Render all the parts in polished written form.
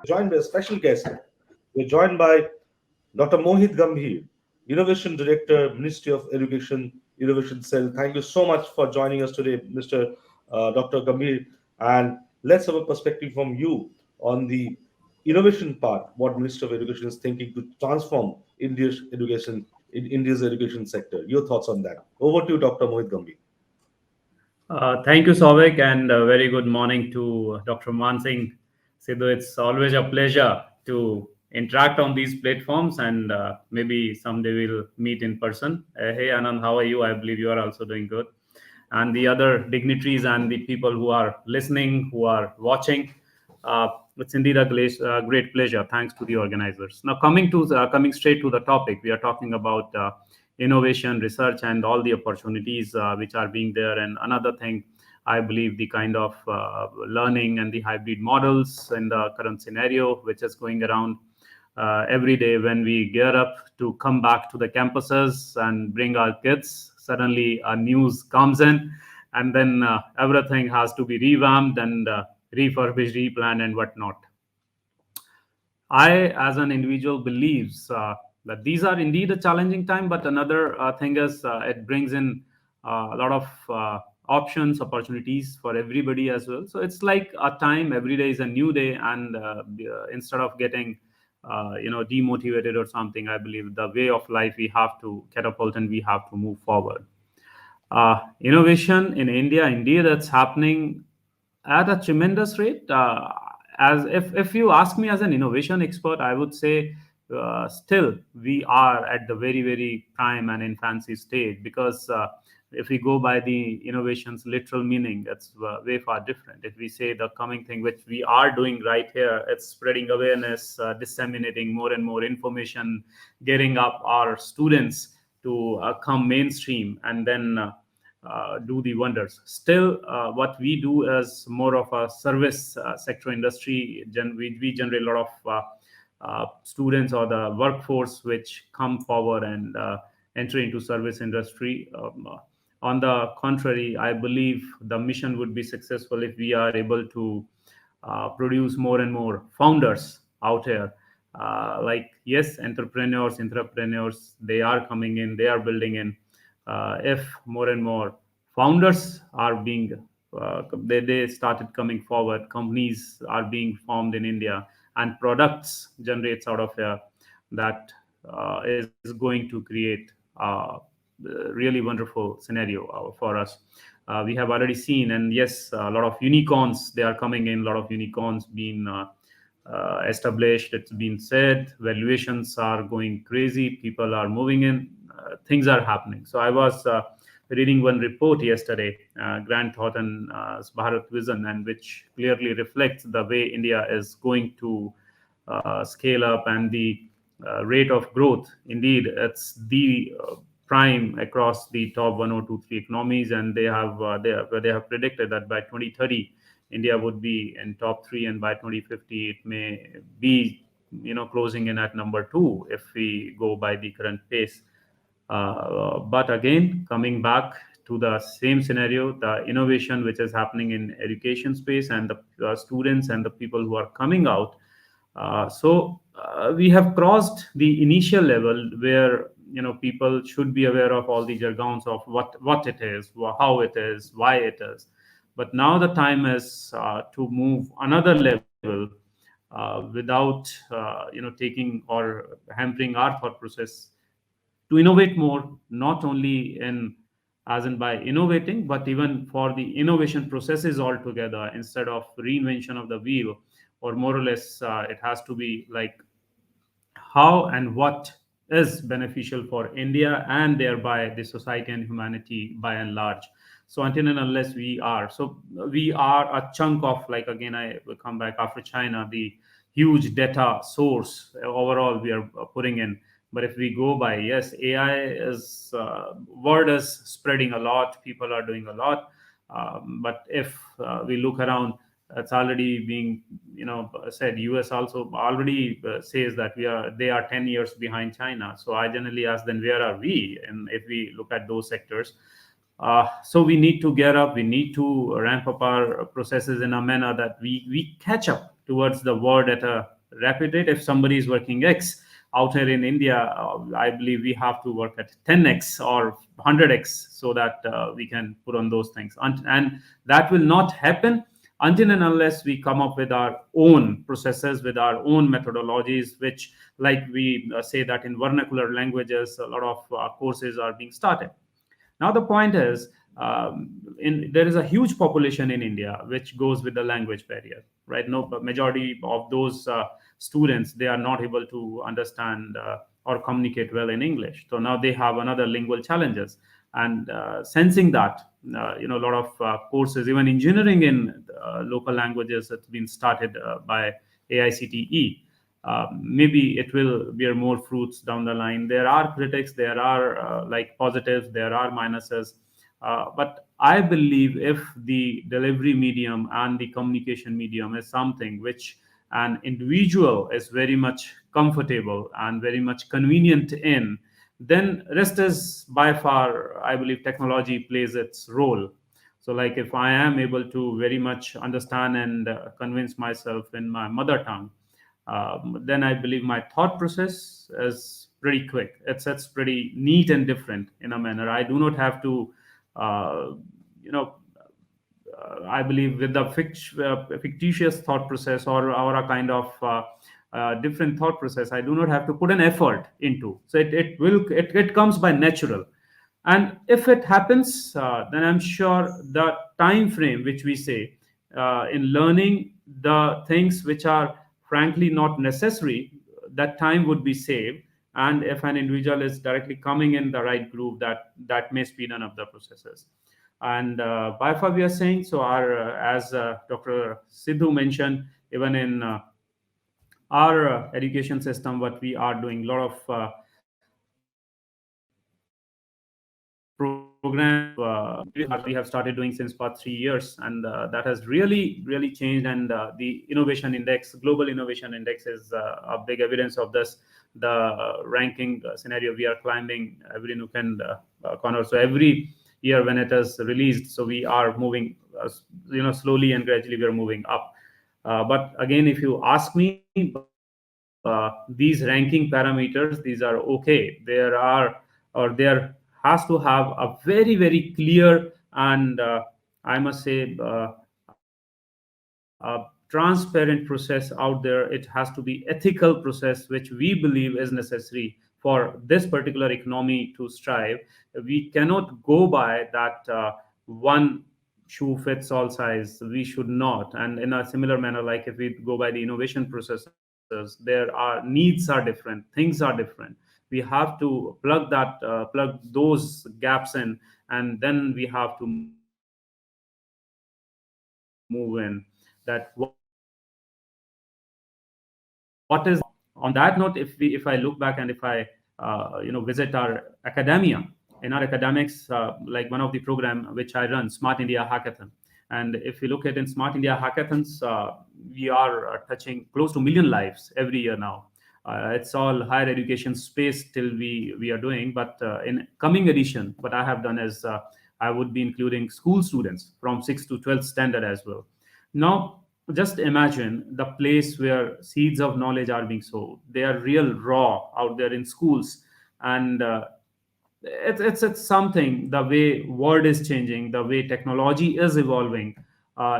joined by a special guest. We're joined by Dr. Mohit Gambhir, Innovation Director, Ministry of Education, Innovation Cell. Thank you so much for joining us today, Mr. Dr. Gambhir. And let's have a perspective from you on the innovation part, what Ministry of Education is thinking to transform India's education sector. Your thoughts on that. Over to you, Dr. Mohit Gambhir. Thank you, Souvik, and a very good morning to Dr. Mansingh. Sidhu, it's always a pleasure to interact on these platforms, and maybe someday we'll meet in person. Hey, Anand, how are you? I believe you are also doing good. And the other dignitaries and the people who are listening, who are watching, it's indeed a great pleasure. Thanks to the organizers. Now, coming straight to the topic, we are talking about innovation, research, and all the opportunities which are being there. And another thing, I believe the kind of learning and the hybrid models in the current scenario, which is going around every day when we gear up to come back to the campuses and bring our kids. Suddenly, news comes in, and then everything has to be revamped and refurbished, replanned, and whatnot. I, as an individual, believes that these are indeed a challenging time. But another thing is it brings in a lot of options, opportunities for everybody as well. So it's like a time. Every day is a new day, and instead of getting demotivated or something, I believe the way of life we have to catapult and we have to move forward. Innovation in India, indeed, that's happening at a tremendous rate. As if you ask me as an innovation expert, I would say still we are at the very, very prime and infancy stage, because if we go by the innovation's literal meaning, it's way far different. If we say the coming thing which we are doing right here, it's spreading awareness, disseminating more and more information, getting up our students to come mainstream, and then do the wonders. Still, what we do is more of a service sector industry. We generate a lot of students or the workforce which come forward and enter into service industry. On the contrary, I believe the mission would be successful if we are able to produce more and more founders out here. Like, yes, entrepreneurs, they are coming in, they are building in. If more and more founders are being, they started coming forward, companies are being formed in India, and products generates out of here, that is going to create a really wonderful scenario for us. We have already seen, and yes, a lot of unicorns, they are coming in, a lot of unicorns being established. It's been said, valuations are going crazy, people are moving in, things are happening. So I was reading one report yesterday, Grant Thornton's Bharat Vision, and which clearly reflects the way India is going to scale up and the rate of growth. Indeed, it's the prime across the top 1 or 2 3 economies, and they have predicted that by 2030 India would be in top 3, and by 2050 it may be closing in at number 2 if we go by the current pace. But again, coming back to the same scenario, the innovation which is happening in education space, and the students and the people who are coming out. So we have crossed the initial level where people should be aware of all the jargons of what it is, how it is, why it is. But now the time is to move another level without taking or hampering our thought process, to innovate more, not only in as in by innovating, but even for the innovation processes altogether, instead of reinvention of the wheel, or more or less it has to be like how and what is beneficial for India and thereby the society and humanity by and large. So until and unless we are a chunk of, like, again I will come back after China, the huge data source overall we are putting in. But if we go by, yes, AI is word is spreading a lot, people are doing a lot. But if we look around, it's already being said. US also already says that they are 10 years behind China. So I generally ask, then where are we? And if we look at those sectors, so we need to gear up, we need to ramp up our processes in a manner that we catch up towards the world at a rapid rate. If somebody is working X out here in India, I believe we have to work at 10x or 100x so that we can put on those things. And that will not happen until and unless we come up with our own processes, with our own methodologies, which, like we say that in vernacular languages, a lot of courses are being started. Now the point is, there is a huge population in India which goes with the language barrier, right? No, majority of those students, they are not able to understand or communicate well in English. So now they have another lingual challenges, and sensing that, a lot of courses, even engineering in local languages, that's been started by AICTE. Maybe it will bear more fruits down the line. There are critics, there are like positives, there are minuses. But I believe if the delivery medium and the communication medium is something which an individual is very much comfortable and very much convenient in, then rest is by far, I believe technology plays its role. So like if I am able to very much understand and convince myself in my mother tongue, then I believe my thought process is pretty quick. It's pretty neat and different in a manner. I do not have to, uh, you know, I believe with the fictitious thought process, or a kind of different thought process, I do not have to put an effort into. So it comes by natural. And if it happens, then I'm sure the time frame which we say in learning the things which are frankly not necessary, that time would be saved. And if an individual is directly coming in the right groove, that may speed up the processes. And by far we are saying, so our as Dr. Sidhu mentioned, even in our education system, what we are doing, a lot of programs we have started doing since past 3 years, and that has really changed. And the innovation index, global innovation index, is a big evidence of this. The ranking scenario, we are climbing every nook and corner. So every year when it is released, so we are moving, slowly and gradually we are moving up. But again, if you ask me, these ranking parameters, these are okay. There are, or there has to have a very clear and I must say a transparent process out there. It has to be ethical process, which we believe is necessary for this particular economy to strive. We cannot go by that one shoe fits all size. We should not. And in a similar manner, like if we go by the innovation processes, there are needs are different, things are different. We have to plug those gaps in, and then we have to move in. That what is on that note, if I look back and if I visit our academia, in our academics, like one of the program which I run, Smart India Hackathon. And if you look at in Smart India Hackathons, we are touching close to million lives every year now. It's all higher education space till we are doing. But in coming edition, what I have done is I would be including school students from 6th to 12th standard as well. Now, just imagine the place where seeds of knowledge are being sowed. They are real raw out there in schools. And it's something, the way world is changing, the way technology is evolving.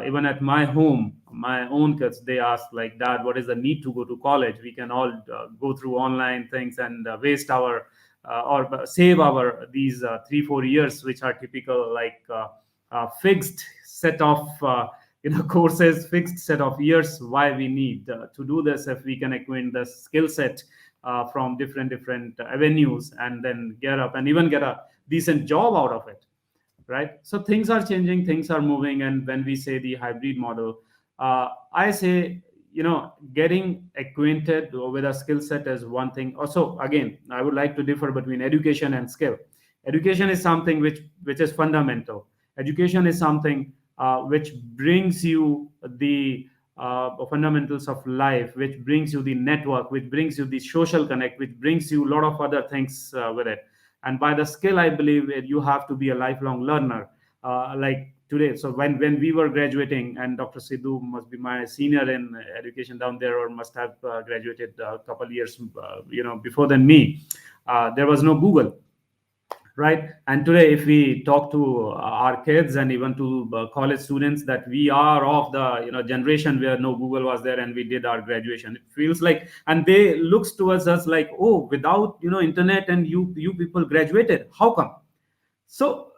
Even at my home, my own kids, they ask like, Dad, what is the need to go to college? We can all go through online things and waste our or save our these 3-4 years, which are typical, like fixed set of courses, fixed set of years. Why we need to do this if we can acquire the skill set from different avenues, and then get up and even get a decent job out of it, right? So things are changing, things are moving. And when we say the hybrid model, I say, getting acquainted with a skill set is one thing. Also, again, I would like to differ between education and skill. Education is something which is fundamental. Education is something which brings you the fundamentals of life, which brings you the network, which brings you the social connect, which brings you a lot of other things with it. And by the skill, I believe you have to be a lifelong learner. Like today. So when we were graduating, and Dr. Sidhu must be my senior in education down there, or must have graduated a couple years before than me. There was no Google, right? And today, if we talk to our kids and even to college students, that we are of the generation where no Google was there and we did our graduation, it feels like, and they looks towards us like, oh, without internet, and you people graduated, how come? So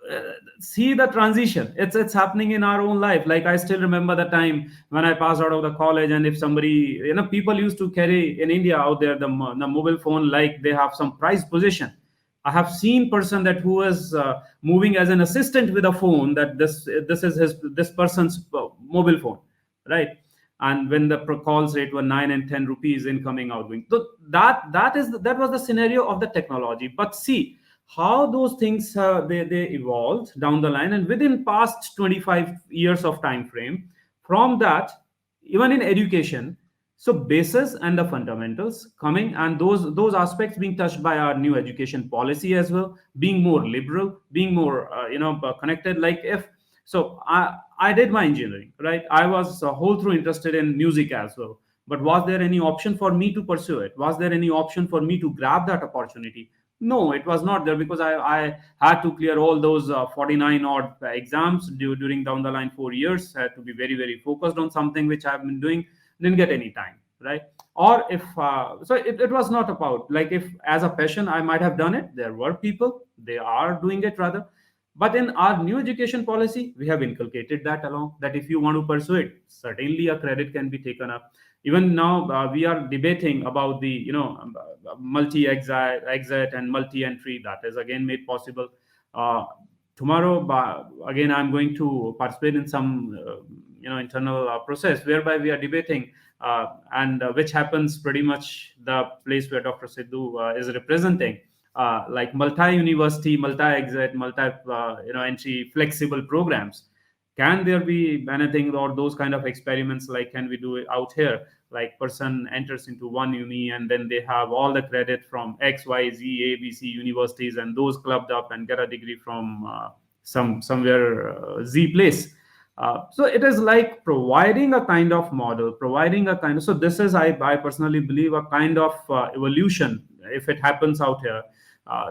see the transition, it's happening in our own life. Like, I still remember the time when I passed out of the college, and if somebody, people used to carry in India out there the mobile phone like they have some prized possession. I have seen person that who is moving as an assistant with a phone, that this is this person's mobile phone, right? And when the calls rate were 9 and 10 rupees incoming outgoing, so that was the scenario of the technology. But see how those things they evolved down the line, and within past 25 years of time frame, from that, even in education, so basis and the fundamentals coming, and those aspects being touched by our new education policy as well, being more liberal, being more connected. Like, if so I did my engineering, right? I was whole through interested in music as well. But was there any option for me to pursue it? Was there any option for me to grab that opportunity? No, it was not there, because I had to clear all those 49 odd exams during down the line 4 years. I had to be very, very focused on something which I've been doing, didn't get any time, right? Or if so it was not about, like, if as a passion I might have done it, there were people, they are doing it rather. But in our new education policy, we have inculcated that along, that if you want to pursue it, certainly a credit can be taken up. Even now, we are debating about the multi exit and multi entry, that is again made possible. uh, Tomorrow, again, I'm going to participate in some internal process whereby we are debating, and which happens pretty much the place where Dr. Sidhu is representing, like multi-university, multi-exit, entry flexible programs. Can there be anything or those kind of experiments, like can we do it out here? Like, person enters into one uni, and then they have all the credit from XYZ ABC universities, and those clubbed up and get a degree from somewhere Z place. So it is like providing a kind of model, providing a kind of, so this is, I personally believe, a kind of evolution, if it happens out here,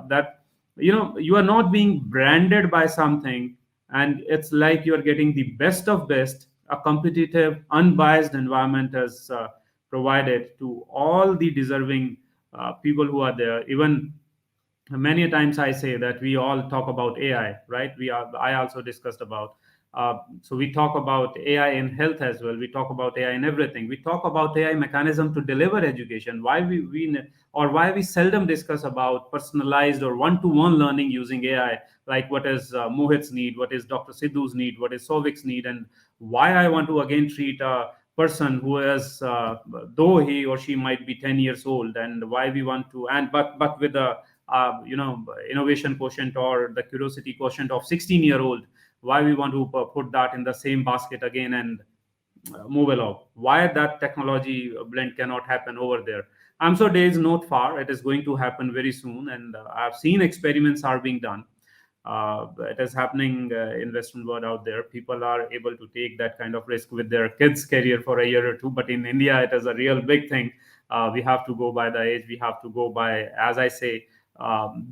that you are not being branded by something, and it's like you are getting the best of best. A competitive, unbiased environment is provided to all the deserving people who are there. Even many times I say that we all talk about AI, right? I also discussed about, so we talk about AI in health as well, we talk about AI in everything, we talk about AI mechanism to deliver education. Why we or why we seldom discuss about personalized or one-to-one learning using AI? Like, what is Mohit's need, what is Dr. Sidhu's need, what is Sovik's need, and why I want to again treat a person who is, though he or she might be 10 years old, and why we want to, and but with a innovation quotient or the curiosity quotient of 16-year-old, why we want to put that in the same basket again and move along? Why that technology blend cannot happen over there? I'm sure days not far, it is going to happen very soon, and I've seen experiments are being done. It is happening in Western world out there. People are able to take that kind of risk with their kids' career for a year or two. But in India, it is a real big thing. We have to go by the age. We have to go by, as I say,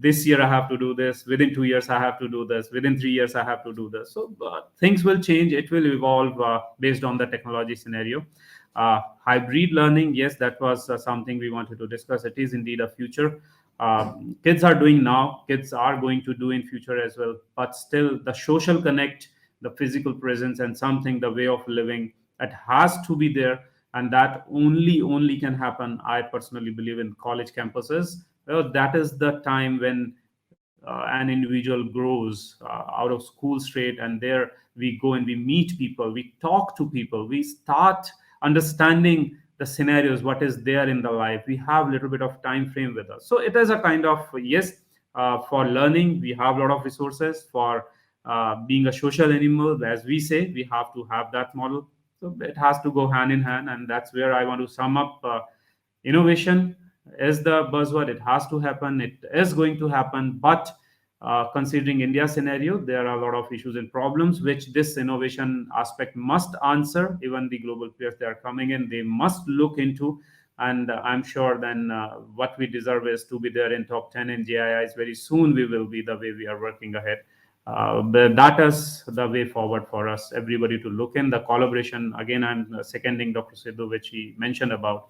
this year I have to do this. Within 2 years, I have to do this. Within 3 years, I have to do this. So things will change. It will evolve based on the technology scenario. Hybrid learning, yes, that was something we wanted to discuss. It is indeed a future. Kids are doing now, kids are going to do in future as well. But still, the social connect, the physical presence, and something, the way of living, it has to be there. And that only can happen, I personally believe, in college campuses. Well, that is the time when an individual grows out of school straight, and there we go and we meet people, we talk to people, we start understanding the scenarios, what is there in the life. We have a little bit of time frame with us, so it is a kind of, yes, for learning we have a lot of resources. For being a social animal, as we say, we have to have that model. So it has to go hand in hand, and that's where I want to sum up. Innovation is the buzzword. It has to happen. It is going to happen. But considering India's scenario, there are a lot of issues and problems which this innovation aspect must answer. Even the global players that are coming in, they must look into. And I'm sure then what we deserve is to be there in top 10 in GIIs very soon. We will be the way we are working ahead. That is the way forward for us, everybody to look in the collaboration. Again, I'm seconding Dr. Sidhu, which he mentioned about.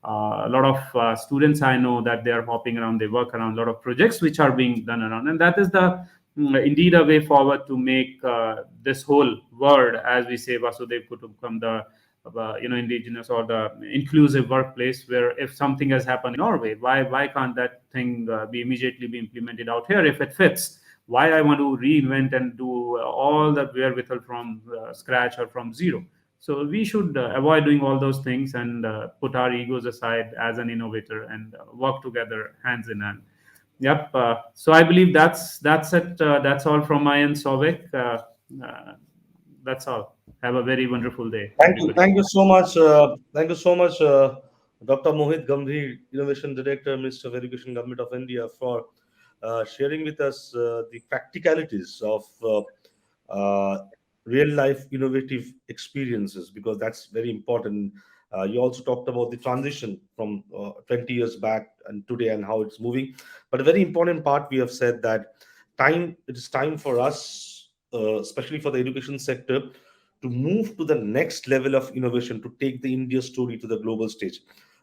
A lot of students I know that they are hopping around, they work around a lot of projects which are being done around, and that is the indeed a way forward to make this whole world, as we say, Vasudev Kutumbakam, the indigenous or the inclusive workplace, where if something has happened in Norway, why can't that thing be immediately be implemented out here if it fits? Why I want to reinvent and do all the wherewithal from scratch or from zero? So we should avoid doing all those things and put our egos aside as an innovator and work together hands in hand. Yep. So I believe that's it. That's all from my end, Sovik. That's all. Have a very wonderful day, Thank you. everybody. Thank you so much. Thank you so much, Dr. Mohit Gambhir, Innovation Director, Minister of Education, Government of India, for sharing with us the practicalities of real life innovative experiences, because that's very important. You also talked about the transition from 20 years back and today and how it's moving. But a very important part we have said that it is time for us, especially for the education sector, to move to the next level of innovation, to take the India story to the global stage.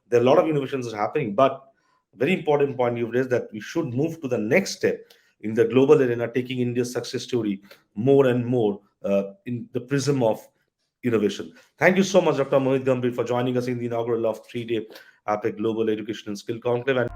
There are a lot of innovations that are happening, but a very important point you've raised, that we should move to the next step in the global arena, taking India's success story more and more in the prism of innovation. Thank you so much, Dr. Mohit Gambhir, for joining us in the inaugural of 3-day APAC Global Education and Skill Conclave. And